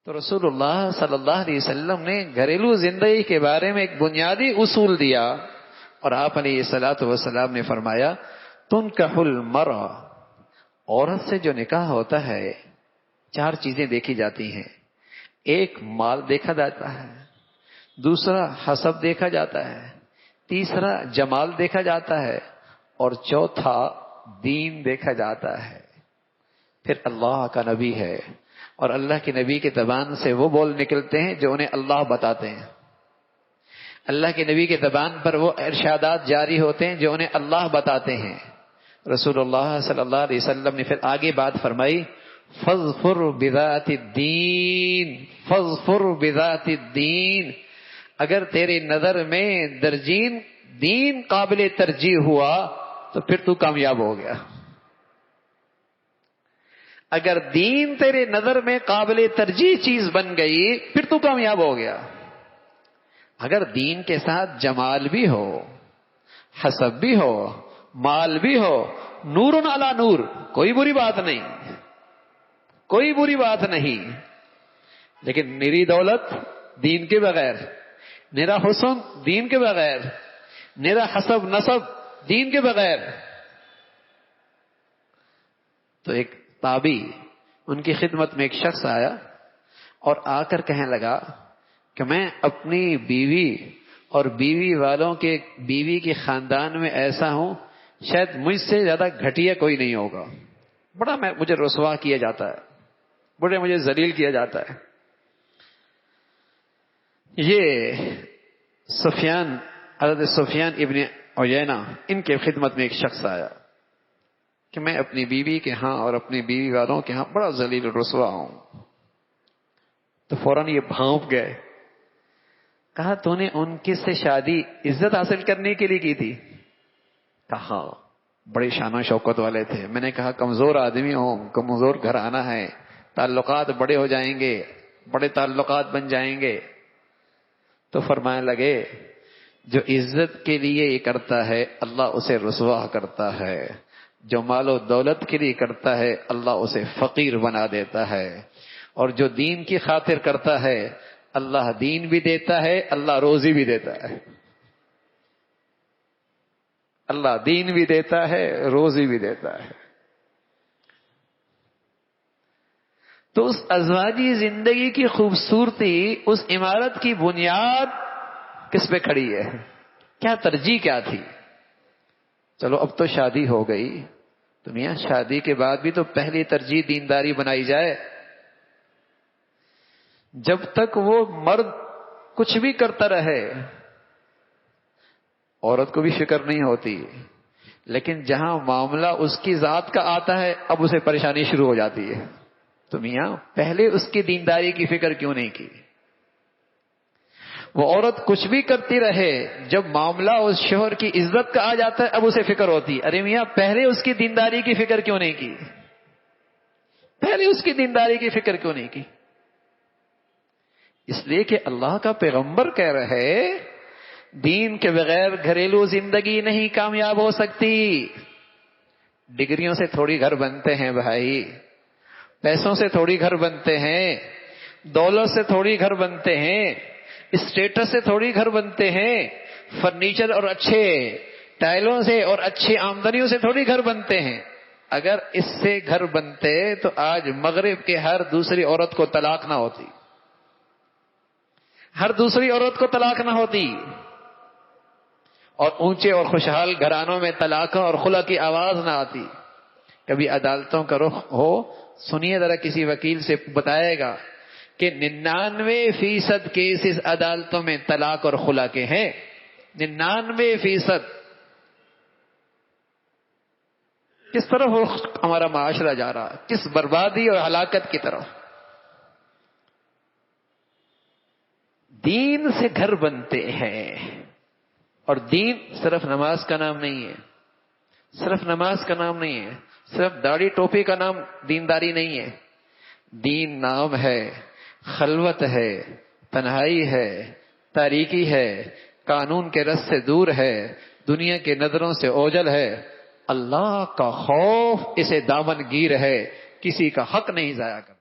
تو رسول اللہ صلی اللہ علیہ وسلم نے گھریلو زندگی کے بارے میں ایک بنیادی اصول دیا، اور آپ علیہ الصلوۃ والسلام نے فرمایا تنکح المرأة، عورت سے جو نکاح ہوتا ہے 4 چیزیں دیکھی جاتی ہیں۔ ایک، مال دیکھا جاتا ہے، دوسرا حسب دیکھا جاتا ہے، تیسرا جمال دیکھا جاتا ہے، اور چوتھا دین دیکھا جاتا ہے۔ پھر اللہ کا نبی ہے، اور اللہ کے نبی کی زبان سے وہ بول نکلتے ہیں جو انہیں اللہ بتاتے ہیں، اللہ کے نبی کی زبان پر وہ ارشادات جاری ہوتے ہیں جو انہیں اللہ بتاتے ہیں۔ رسول اللہ صلی اللہ علیہ وسلم نے پھر آگے بات فرمائی فاظفر بذات الدین، فاظفر بذات الدین، اگر تیرے نظر میں درجین دین قابل ترجیح ہوا تو پھر تو کامیاب ہو گیا۔ اگر دین تیرے نظر میں قابل ترجیح چیز بن گئی پھر تو کامیاب ہو گیا۔ اگر دین کے ساتھ جمال بھی ہو، حسب بھی ہو، مال بھی ہو، نور علی نور، کوئی بری بات نہیں، کوئی بری بات نہیں، لیکن نری دولت دین کے بغیر، نرا حسن دین کے بغیر، نرا حسب نسب دین کے بغیر۔ تو ایک تابعی، ان کی خدمت میں ایک شخص آیا اور آ کر کہنے لگا کہ میں اپنی بیوی اور بیوی والوں کے بیوی کے خاندان میں ایسا ہوں شاید مجھ سے زیادہ گھٹیا کوئی نہیں ہوگا، بڑا مجھے رسوا کیا جاتا ہے، بڑے مجھے ذلیل کیا جاتا ہے۔ یہ حضرت سفیان ابن عیینہ، ان کے خدمت میں ایک شخص آیا کہ میں اپنی بیوی کے ہاں اور اپنی بیوی والوں کے ہاں بڑا ذلیل و رسوا ہوں۔ تو فوراً یہ بھونک گئے، کہا تو نے ان کی سے شادی عزت حاصل کرنے کے لیے کی تھی؟ کہا بڑے شان و شوکت والے تھے۔ میں نے کہا کمزور آدمی ہوں، کمزور گھرانہ ہے، تعلقات بڑے ہو جائیں گے، بڑے تعلقات بن جائیں گے۔ تو فرمانے لگے جو عزت کے لیے یہ کرتا ہے اللہ اسے رسوا کرتا ہے، جو مال و دولت کے لیے کرتا ہے اللہ اسے فقیر بنا دیتا ہے، اور جو دین کی خاطر کرتا ہے اللہ دین بھی دیتا ہے، اللہ روزی بھی دیتا ہے، اللہ دین بھی دیتا ہے، روزی بھی دیتا ہے۔ تو اس ازواجی زندگی کی خوبصورتی، اس عمارت کی بنیاد کس پہ کھڑی ہے؟ کیا ترجیح کیا تھی؟ چلو اب تو شادی ہو گئی، تو میاں شادی کے بعد بھی تو پہلی ترجیح دینداری بنائی جائے۔ جب تک وہ مرد کچھ بھی کرتا رہے عورت کو بھی فکر نہیں ہوتی، لیکن جہاں معاملہ اس کی ذات کا آتا ہے اب اسے پریشانی شروع ہو جاتی ہے۔ تو میاں پہلے اس کی دینداری کی فکر کیوں نہیں کی؟ وہ عورت کچھ بھی کرتی رہے، جب معاملہ اس شوہر کی عزت کا آ جاتا ہے اب اسے فکر ہوتی، ارے میاں پہلے اس کی دینداری کی فکر کیوں نہیں کی؟ پہلے اس کی دینداری کی فکر کیوں نہیں کی؟ اس لیے کہ اللہ کا پیغمبر کہہ رہے دین کے بغیر گھریلو زندگی نہیں کامیاب ہو سکتی۔ ڈگریوں سے تھوڑی گھر بنتے ہیں بھائی، پیسوں سے تھوڑی گھر بنتے ہیں، دولت سے تھوڑی گھر بنتے ہیں، اسٹیٹس سے تھوڑی گھر بنتے ہیں، فرنیچر اور اچھے ٹائلوں سے اور اچھی آمدنیوں سے تھوڑی گھر بنتے ہیں۔ اگر اس سے گھر بنتے تو آج مغرب کے ہر دوسری عورت کو طلاق نہ ہوتی، ہر دوسری عورت کو طلاق نہ ہوتی، اور اونچے اور خوشحال گھرانوں میں طلاق اور خلا کی آواز نہ آتی۔ کبھی عدالتوں کا رخ ہو، سنیے ذرا کسی وکیل سے بتائے گا کہ 99% کیسز عدالتوں میں طلاق اور خلا کے ہیں، 99%۔ کس طرف ہمارا معاشرہ جا رہا، کس بربادی اور ہلاکت کی طرف۔ دین سے گھر بنتے ہیں، اور دین صرف نماز کا نام نہیں ہے، صرف نماز کا نام نہیں ہے، صرف داڑھی ٹوپی کا نام دینداری نہیں ہے۔ دین نام ہے، خلوت ہے، تنہائی ہے، تاریکی ہے، قانون کے رس سے دور ہے، دنیا کے نظروں سے اوجھل ہے، اللہ کا خوف اسے دامن گیر ہے، کسی کا حق نہیں ضائع کرتا۔